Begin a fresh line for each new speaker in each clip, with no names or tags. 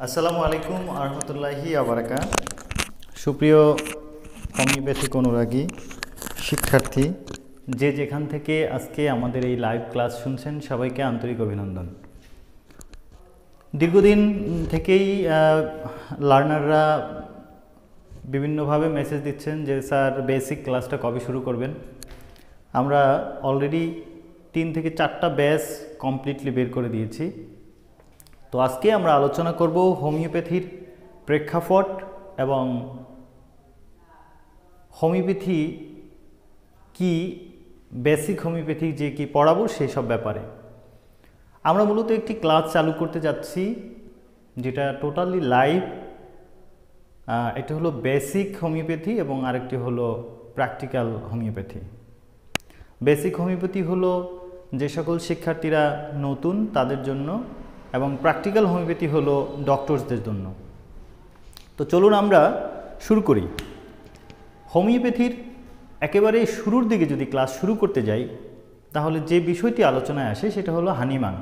আসসালামু আলাইকুম আরহামতুল্লাহি আবারাকা। সুপ্রিয় হোমিওপ্যাথিক অনুরাগী শিক্ষার্থী, যে যেখান থেকে আজকে আমাদের এই লাইভ ক্লাস শুনছেন, সবাইকে আন্তরিক অভিনন্দন। দীর্ঘদিন থেকেই লার্নাররা বিভিন্নভাবে মেসেজ দিচ্ছেন যে স্যার বেসিক ক্লাসটা কবে শুরু করবেন। আমরা অলরেডি 3 থেকে 4টা ব্যাচ কমপ্লিটলি বের করে দিয়েছি। তো আজকে আমরা আলোচনা করব হোমিওপ্যাথির প্রেক্ষাপট এবং হোমিওপ্যাথি কি, বেসিক হোমিওপ্যাথি যে কি পড়াবো সেই সব ব্যাপারে। আমরা মূলত একটি ক্লাস চালু করতে যাচ্ছি যেটা টোটালি লাইভ। এটা হলো বেসিক হোমিওপ্যাথি এবং আরেকটি হলো প্র্যাকটিক্যাল হোমিওপ্যাথি। বেসিক হোমিওপ্যাথি হলো যে সকল শিক্ষার্থীরা নতুন তাদের জন্য, এবং প্র্যাকটিক্যাল হোমিওপ্যাথি হলো ডক্টরসদের জন্য। তো চলুন আমরা শুরু করি। হোমিওপ্যাথির একেবারে শুরুর দিকে যদি ক্লাস শুরু করতে যাই, তাহলে যে বিষয়টি আলোচনায় আসে সেটা হলো হানিম্যান।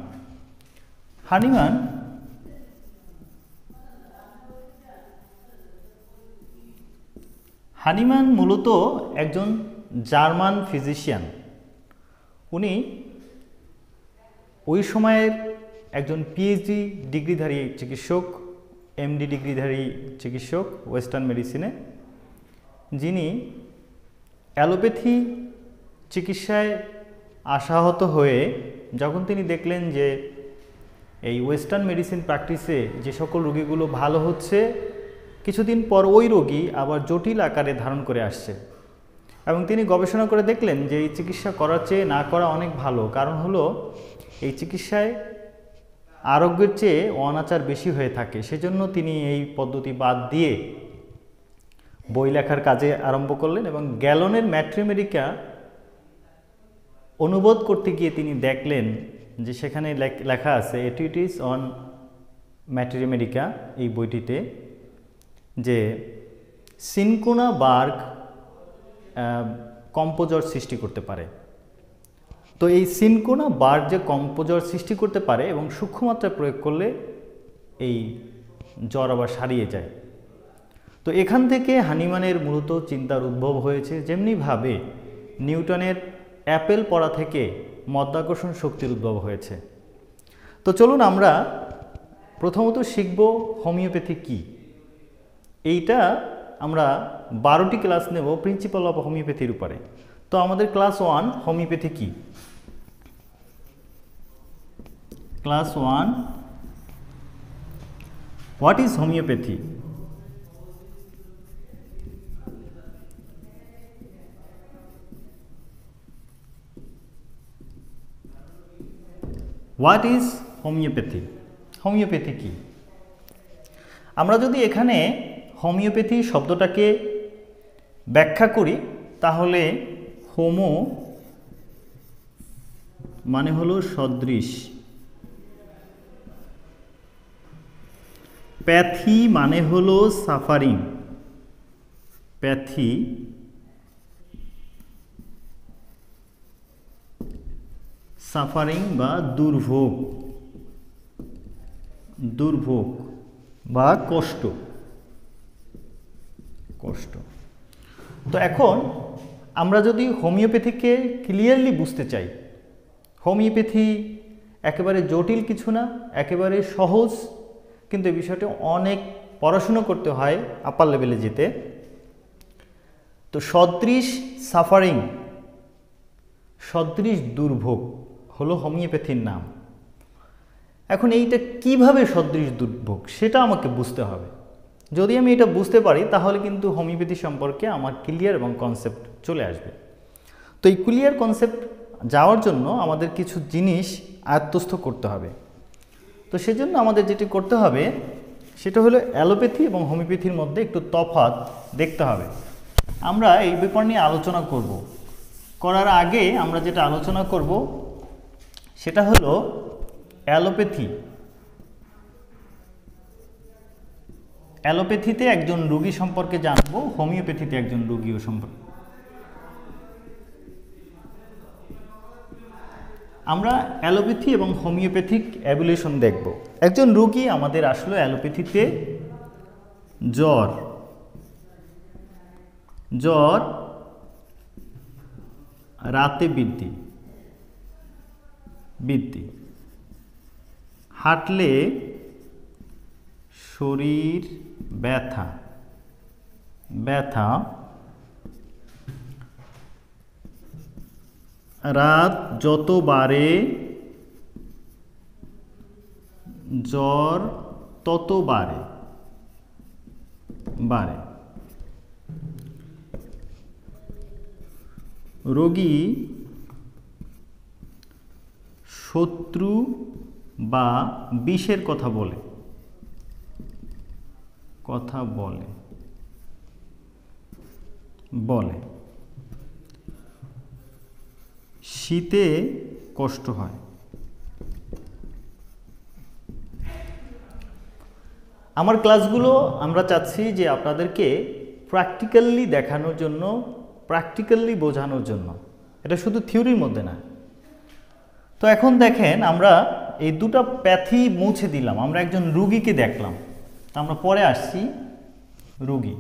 হানিম্যান মূলত একজন জার্মান ফিজিশিয়ান। উনি ওই সময়ের একজন পিএইচডি ডিগ্রিধারী চিকিৎসক, এমডি ডিগ্রিধারী চিকিৎসক ওয়েস্টার্ন মেডিসিনে, যিনি অ্যালোপ্যাথি চিকিৎসায় আশাহত হয়ে যখন তিনি দেখলেন যে এই ওয়েস্টার্ন মেডিসিন প্র্যাকটিসে যে সকল রোগীগুলো ভালো হচ্ছে, কিছুদিন পর ওই রোগী আবার জটিল আকারে ধারণ করে আসছে, এবং তিনি গবেষণা করে দেখলেন যে এই চিকিৎসা করার চেয়ে না করা অনেক ভালো। কারণ হলো এই চিকিৎসায় আরোগ্যের চেয়ে অনাচার বেশি হয়ে থাকে। সেজন্য তিনি এই পদ্ধতি বাদ দিয়ে বই লেখার কাজে আরম্ভ করলেন, এবং গ্যালনের ম্যাট্রিমেডিকা অনুবাদ করতে গিয়ে তিনি দেখলেন যে সেখানে লেখা আছে এটিউটিস অন ম্যাট্রিমেডিকা, এই বইটিতে, যে সিনকোনা বার্গ কম্পোজর সৃষ্টি করতে পারে। তো এই সিনকোনা বার্গ যে কম্পোজর সৃষ্টি করতে পারে এবং সূক্ষ্মমাত্রায় প্রয়োগ করলে এই জ্বর আবার সারিয়ে যায়। তো এখান থেকে হানিম্যানের মূলত চিন্তার উদ্ভব হয়েছে, যেমনিভাবে নিউটনের অ্যাপেল পড়া থেকে মাধ্যাকর্ষণ শক্তির উদ্ভব হয়েছে। তো চলুন আমরা প্রথমত শিখব হোমিওপ্যাথি কি। এইটা আমরা 12টি ক্লাস নেব প্রিন্সিপাল অফ হোমিওপ্যাথির উপরে। তো আমাদের ক্লাস 1 হোমিওপ্যাথি কি। Class 1, what is homeopathy? What is homeopathy? Homeopathy কি? আমরা যদি এখানে হোমিওপ্যাথি শব্দটাকে ব্যাখ্যা করি, তাহলে হোমো মানে হলো সদৃশ, প্যাথি মানে হলো সাফারিং, প্যাথি সাফারিং বা দুর্ভোগ, দুর্ভোগ বা কষ্ট, কষ্ট। তো এখন আমরা যদি হোমিওপ্যাথিকে ক্লিয়ারলি বুঝতে চাই, হোমিওপ্যাথি একেবারে জটিল কিছু না, একেবারে সহজ, কিন্তু এই বিষয়টা অনেক পড়াশুনো করতে হয় আপার লেভেলে যেতে। তো সদৃশ সাফারিং, সদৃশ দুর্ভোগ হলো হোমিওপ্যাথির নাম। এখন এইটা কিভাবে সদৃশ দুর্ভোগ সেটা আমাকে বুঝতে হবে। যদি আমি এটা বুঝতে পারি, তাহলে কিন্তু হোমিওপ্যাথি সম্পর্কে আমার ক্লিয়ার এবং কনসেপ্ট চলে আসবে। তো এই ক্লিয়ার কনসেপ্ট যাওয়ার জন্য আমাদের কিছু জিনিস আয়ত্তস্থ করতে হবে। তো সেজন্য আমাদের যেটি করতে হবে সেটা হলো অ্যালোপ্যাথি এবং হোমিওপ্যাথির মধ্যে একটু তফাৎ দেখতে হবে। আমরা এই ব্যাপার নিয়ে আলোচনা করব। করার আগে আমরা যেটা আলোচনা করব সেটা হলো অ্যালোপ্যাথি। অ্যালোপ্যাথিতে একজন রোগী সম্পর্কে জানবো, হোমিওপ্যাথিতে একজন রোগীও সম্পর্কে। আমরা অ্যালোপ্যাথি এবং হোমিওপ্যাথিক অ্যাবিলেশন দেখব। একজন রোগী আমাদের আসলে অ্যালোপ্যাথিতে জ্বর রাতে বৃদ্ধি, হাঁটলে শরীর ব্যথা, রাত যত বাড়ে জ্বর তত বাড়ে। রোগী শত্রু বা বিষের কথা বলে। শীতে কষ্ট হয়। আমার ক্লাসগুলো আমরা চাচ্ছি যে আপনাদেরকে প্র্যাকটিক্যালি দেখানোর জন্য, প্র্যাকটিক্যালি বোঝানোর জন্য, এটা শুধু থিওরির মধ্যে না। তো এখন দেখেন আমরা এই দুটো প্যাথি মুছে দিলাম, আমরা একজন রোগীকে দেখলাম। তো আমরা পরে আসছি রোগী।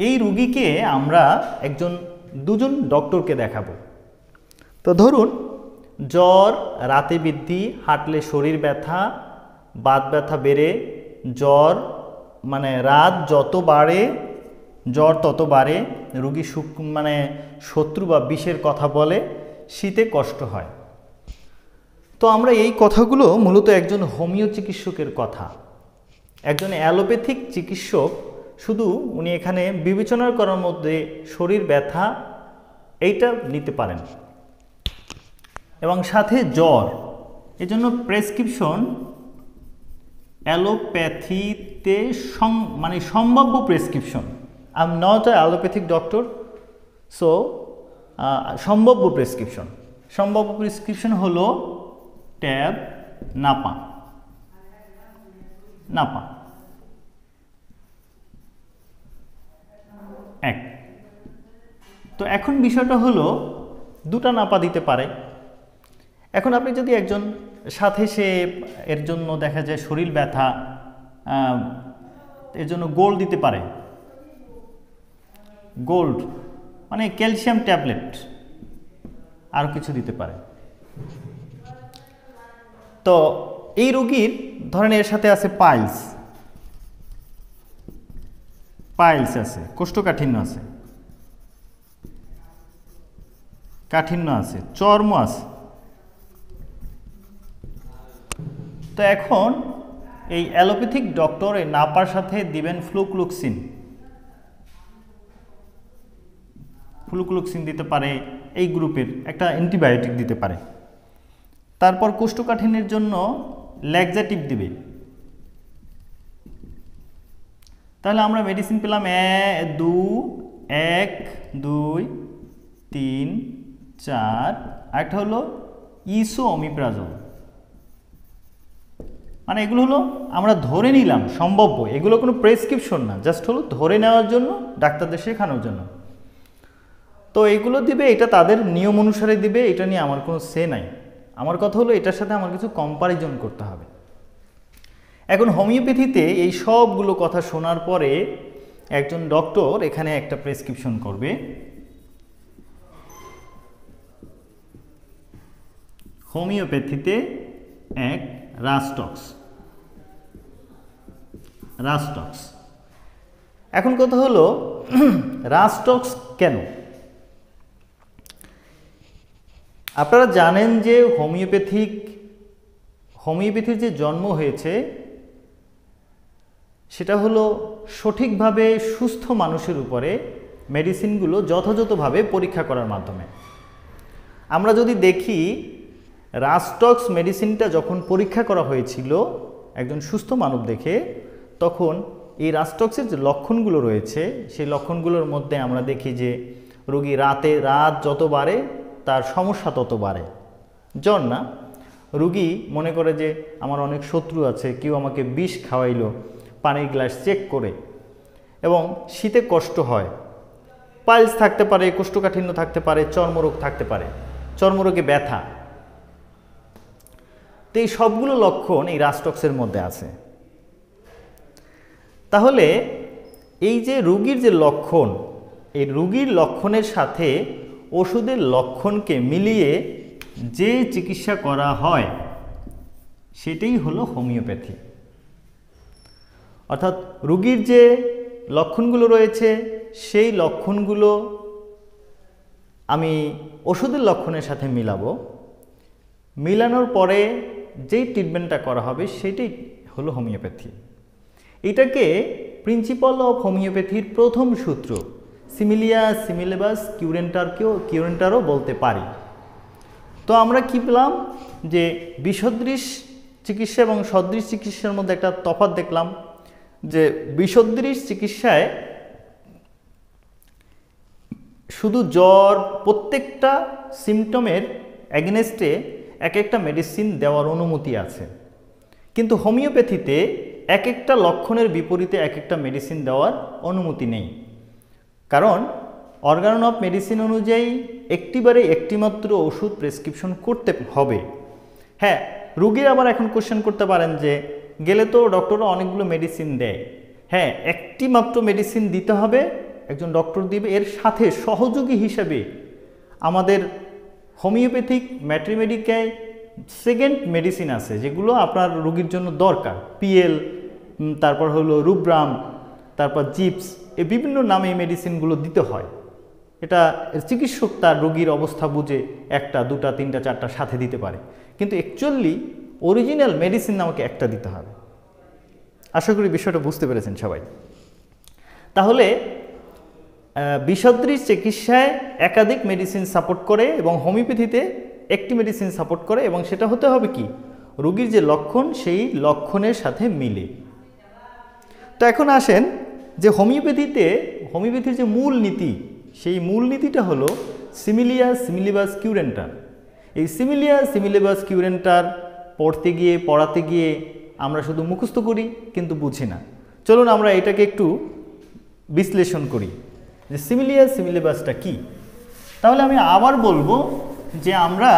এই রোগীকে আমরা দুজন ডক্টরকে দেখাবো। তো ধরুন জ্বর রাতে বৃদ্ধি, হাঁটলে শরীর ব্যথা, বাত ব্যথা বেড়ে, জ্বর মানে রাত যত বাড়ে জ্বর তত বাড়ে, রোগী শত্রু বা বিষের কথা বলে, শীতে কষ্ট হয়। তো আমরা এই কথাগুলো মূলত একজন হোমিও চিকিৎসকের কথা। একজন অ্যালোপ্যাথিক চিকিৎসক শুধু উনি এখানে বিবেচনা করার মধ্যে শরীর ব্যথা এইটা নিতে পারেন এবং সাথে জ্বর, এজন্য প্রেসক্রিপশন অ্যালোপ্যাথিতে সম্ভাব্য prescription. I am not a allopathic doctor, so সম্ভাব্য প্রেসক্রিপশন হলো ট্যাব, নাপা। এক। তো এখন বিষয়টা হলো দুটা নাপা দিতে পারে। এখন আপনি যদি একজন সাথে সে এর জন্য দেখা যায় শরীর ব্যথা, এর জন্য গোল্ড দিতে পারে, গোল্ড মানে ক্যালসিয়াম ট্যাবলেট, আর কিছু দিতে পারে। তো এই রোগীর ধরেন এর সাথে আছে পাইলস আছে, কোষ্ঠকাঠিন্য আছে, চর্ম আছে। তো এখন এই অ্যালোপ্যাথিক ডক্টর এই নাপার সাথে দিবেন ফ্লুক্লুক্সিন দিতে পারে, এই গ্রুপের একটা অ্যান্টিবায়োটিক দিতে পারে। তারপর কোষ্ঠকাঠিন্যের জন্য ল্যাক্সাটিভ দিবে। তাহলে আমরা মেডিসিন পেলাম 1 2 3 4, আরেকটা হলো ইসোঅমিপ্রাজল। মানে এগুলো হলো আমরা ধরে নিলাম সম্ভাব্য, এগুলো কোনো প্রেসক্রিপশন না, জাস্ট হলো ধরে নেওয়ার জন্য, ডাক্তারদের শেখানোর জন্য। তো এগুলো দিবে, এটা তাদের নিয়ম অনুসারে দিবে, এটা নিয়ে আমার কোনো সে নাই। আমার কথা হলো এটার সাথে আমার কিছু কম্পারিজন করতে হবে। এখন হোমিওপ্যাথিতে এই সবগুলো কথা শোনার পরে একজন ডক্টর এখানে একটা প্রেসক্রিপশন করবে। হোমিওপ্যাথিতে এক রাস্টক্স। এখন কথা হলো রাস্টক্স কেন? আপনারা জানেন যে হোমিওপ্যাথির যে জন্ম হয়েছে সেটা হলো সঠিকভাবে সুস্থ মানুষের উপরে মেডিসিনগুলো যথাযথভাবে পরীক্ষা করার মাধ্যমে। আমরা যদি দেখি রাস্টক্স মেডিসিনটা যখন পরীক্ষা করা হয়েছিল একজন সুস্থ মানব দেখে, তখন এই রাস্টক্সের যে লক্ষণগুলো রয়েছে সেই লক্ষণগুলোর মধ্যে আমরা দেখি যে রোগী রাত যত বাড়ে তার সমস্যা তত বাড়ে। জ্বর না, রোগী মনে করে যে আমার অনেক শত্রু আছে, কেউ আমাকে বিষ খাওয়াইলো পানির গ্লাস চেক করে, এবং শীতে কষ্ট হয়, পাইলস থাকতে পারে, কোষ্ঠকাঠিন্য থাকতে পারে, চর্মরোগ থাকতে পারে, চর্মরোগে ব্যথা। তো এই সবগুলো লক্ষণ এই রাস্টক্সের মধ্যে আছে। তাহলে এই যে রোগীর যে লক্ষণ, এই রোগীর লক্ষণের সাথে ওষুধের লক্ষণকে মিলিয়ে যে চিকিৎসা করা হয় সেটাই হলো হোমিওপ্যাথি। অর্থাৎ রোগীর যে লক্ষণগুলো রয়েছে সেই লক্ষণগুলো আমি ওষুধের লক্ষণের সাথে মিলাবো, মিলানোর পরে যেই ট্রিটমেন্টটা করা হবে সেটাই হলো হোমিওপ্যাথি। এটাকে প্রিন্সিপাল অফ হোমিওপ্যাথির প্রথম সূত্র সিমিলিয়া সিমিলেবাস কিউরেন্টারও বলতে পারি। তো আমরা কি পেলাম যে বিসদৃশ চিকিৎসা এবং সদৃশ চিকিৎসার মধ্যে একটা তফাৎ দেখলাম, যে বিসদৃশ চিকিৎসায় শুধু জ্বর প্রত্যেকটা সিমটমের অ্যাগেনস্টে এক একটা মেডিসিন দেওয়ার অনুমতি আছে, কিন্তু হোমিওপ্যাথিতে এক একটা লক্ষণের বিপরীতে এক একটা মেডিসিন দেওয়ার অনুমতি নেই। কারণ অর্গান অফ মেডিসিন অনুযায়ী একটিমাত্র ওষুধ প্রেসক্রিপশন করতে হবে। হ্যাঁ, রোগীর আবার এখন কোশ্চেন করতে পারেন যে গেলে তো ডক্টররা অনেকগুলো মেডিসিন দেয়। হ্যাঁ, একটি মাত্র মেডিসিন দিতে হবে, একজন ডক্টর দিবে। এর সাথে সহযোগী হিসেবে আমাদের হোমিওপ্যাথিক ম্যাট্রিমেডিকায় সেকেন্ড মেডিসিন আছে যেগুলো আপনার রোগীর জন্য দরকার। পিএল, তারপর হলো রুব্রাম, তারপর জিপস, এই বিভিন্ন নামে এই মেডিসিনগুলো দিতে হয়। এটা চিকিৎসক তার রোগীর অবস্থা বুঝে একটা, দুটা, তিনটা, চারটা সাথে দিতে পারে, কিন্তু অ্যাকচুয়ালি অরিজিনাল মেডিসিন আমাকে একটা দিতে হবে। আশা করি বিষয়টা বুঝতে পেরেছেন সবাই। তাহলে বিসদৃশ চিকিৎসায় একাধিক মেডিসিন সাপোর্ট করে এবং হোমিওপ্যাথিতে একটি মেডিসিন সাপোর্ট করে, এবং সেটা হতে হবে কি রোগীর যে লক্ষণ সেই লক্ষণের সাথে মিলে। তো এখন আসেন যে হোমিওপ্যাথির যে মূল নীতি, সেই মূল নীতিটা হলো সিমিলিয়া সিমিলিবাস কিউরেন্টার। এই সিমিলিয়া সিমিলিবাস কিউরেন্টার পড়াতে গিয়ে আমরা শুধু মুখস্থ করি কিন্তু বুঝি না। চলুন আমরা এটাকে একটু বিশ্লেষণ করি যে সিমিলিয়া সিমিলিবাসটা কি। তাহলে আমি আবার বলবো যে আমরা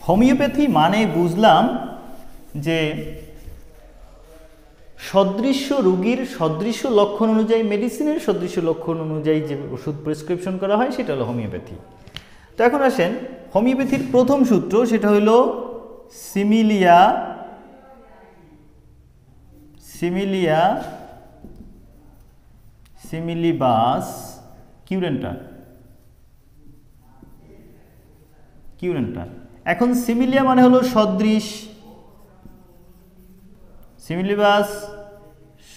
হোমিওপ্যাথি মানে বুঝলাম যে সদৃশ্য রোগীর সদৃশ্য লক্ষণ অনুযায়ী মেডিসিনের সদৃশ্য লক্ষণ অনুযায়ী যে ওষুধ প্রেসক্রিপশন করা হয় সেটা হলো হোমিওপ্যাথি। তো এখন আসেন হোমিওপ্যাথির প্রথম সূত্র, সেটা হলো সিমিলিয়া সিমিলিবাস কিউরেন্টার। এখন সিমিলিয়া মানে হলো সদৃশ, সিমিলিবাস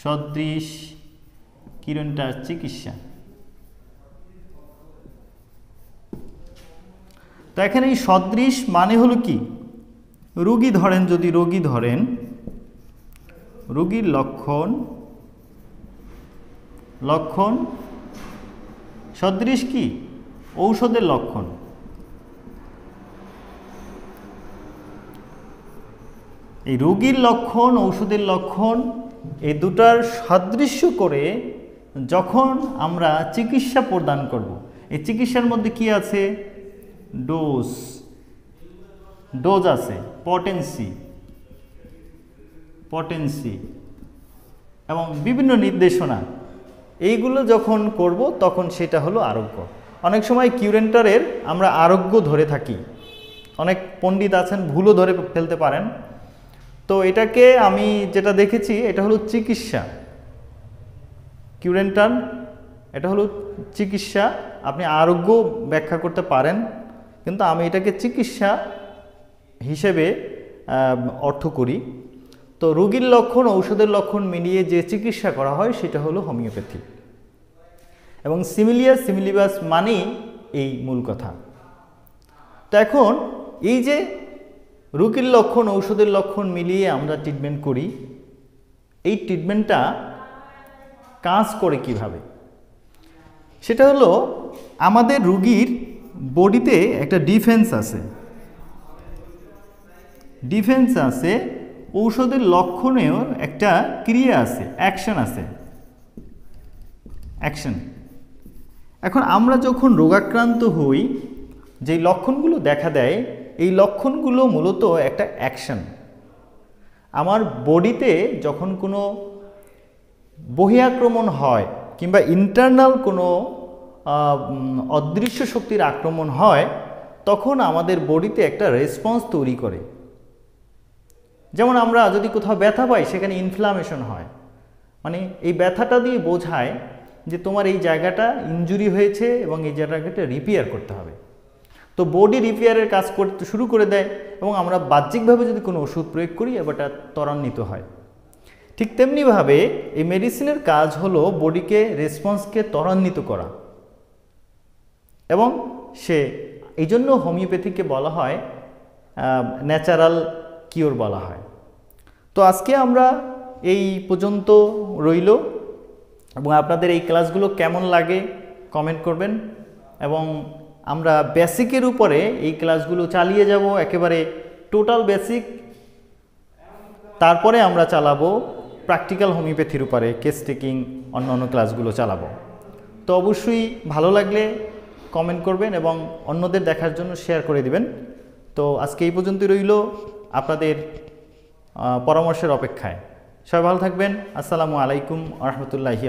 সদৃশ, কিউরেন্টার চিকিৎসা। তো এখানে এই সদৃশ মানে হলো কি, যদি রোগী ধরেন রোগীর লক্ষণ সদৃশ কি ঔষধের লক্ষণ। এই রোগীর লক্ষণ ঔষধের লক্ষণ এই দুটার সাদৃশ্য করে যখন আমরা চিকিৎসা প্রদান করব, এই চিকিৎসার মধ্যে কি আছে, ডোজ আছে, পটেন্সি এবং বিভিন্ন নির্দেশনা, এইগুলো যখন করব তখন সেটা হলো আরোগ্য। অনেক সময় কিউরেন্টারের আমরা আরোগ্য ধরে থাকি, অনেক পণ্ডিত আছেন ভুলও ধরে ফেলতে পারেন। তো এটাকে আমি যেটা দেখেছি এটা হলো চিকিৎসা, কিউরেন্টার এটা হলো চিকিৎসা, আপনি আরোগ্য ব্যাখ্যা করতে পারেন, কিন্তু আমি এটাকে চিকিৎসা হিসেবে অর্থ করি। তো রোগীর লক্ষণ ঔষধের লক্ষণ মিলিয়ে যে চিকিৎসা করা হয় সেটা হলো হোমিওপ্যাথি, এবং সিমিলিয়া সিমিলিবাস মানেই এই মূল কথা। তো এখন এই যে রোগীর লক্ষণ ঔষধের লক্ষণ মিলিয়ে আমরা ট্রিটমেন্ট করি, এই ট্রিটমেন্টটা কাজ করে কিভাবে, সেটা হলো আমাদের রোগীর বডিতে একটা ডিফেন্স আছে, ঔষধের লক্ষণেও একটা ক্রিয়া আছে, অ্যাকশন। এখন আমরা যখন রোগাক্রান্ত হই, যেই লক্ষণগুলো দেখা দেয়, এই লক্ষণগুলো মূলত একটা অ্যাকশন। আমার বডিতে যখন কোনো বহিরাক্রমণ হয় কিংবা ইন্টারনাল কোনো অদৃশ্য শক্তির আক্রমণ হয়, তখন আমাদের বডিতে একটা রেসপন্স তৈরি করে। যেমন আমরা যদি কোথাও ব্যথা পাই, সেখানে ইনফ্লামেশন হয়, মানে এই ব্যথাটা দিয়ে বোঝায় যে তোমার এই জায়গাটা ইনজুরি হয়েছে এবং এই জায়গাটা রিপেয়ার করতে হবে। তো বডি রিপেয়ারের কাজ করতে শুরু করে দেয় এবং আমরা বাহ্যিকভাবে যদি কোনো ওষুধ প্রয়োগ করি, এবারটা ত্বরান্বিত হয়। ঠিক তেমনিভাবে এই মেডিসিনের কাজ হলো বডিকে রেসপন্সকে ত্বরান্বিত করা, এবং এই জন্য হোমিওপ্যাথিকে বলা হয় ন্যাচারাল কিওর বলা হয়। তো আজকে আমরা এই পর্যন্ত রইল, এবং আপনাদের এই ক্লাসগুলো কেমন লাগে কমেন্ট করবেন, এবং আমরা বেসিকের উপরে এই ক্লাসগুলো চালিয়ে যাব, একেবারে টোটাল বেসিক। তারপরে আমরা চালাবো প্র্যাকটিক্যাল হোমিওপ্যাথির উপরে, কেস টেকিং, অন্য ক্লাসগুলো চালাবো। তো অবশ্যই ভালো লাগলে কমেন্ট করবেন এবং অন্যদের দেখার জন্য শেয়ার করে দিবেন। তো আজকে এই পর্যন্তই রইল, আপনাদের পরামর্শের অপেক্ষায়। সবাই ভালো থাকবেন। আসসালামু আলাইকুম ওয়া রাহমাতুল্লাহি।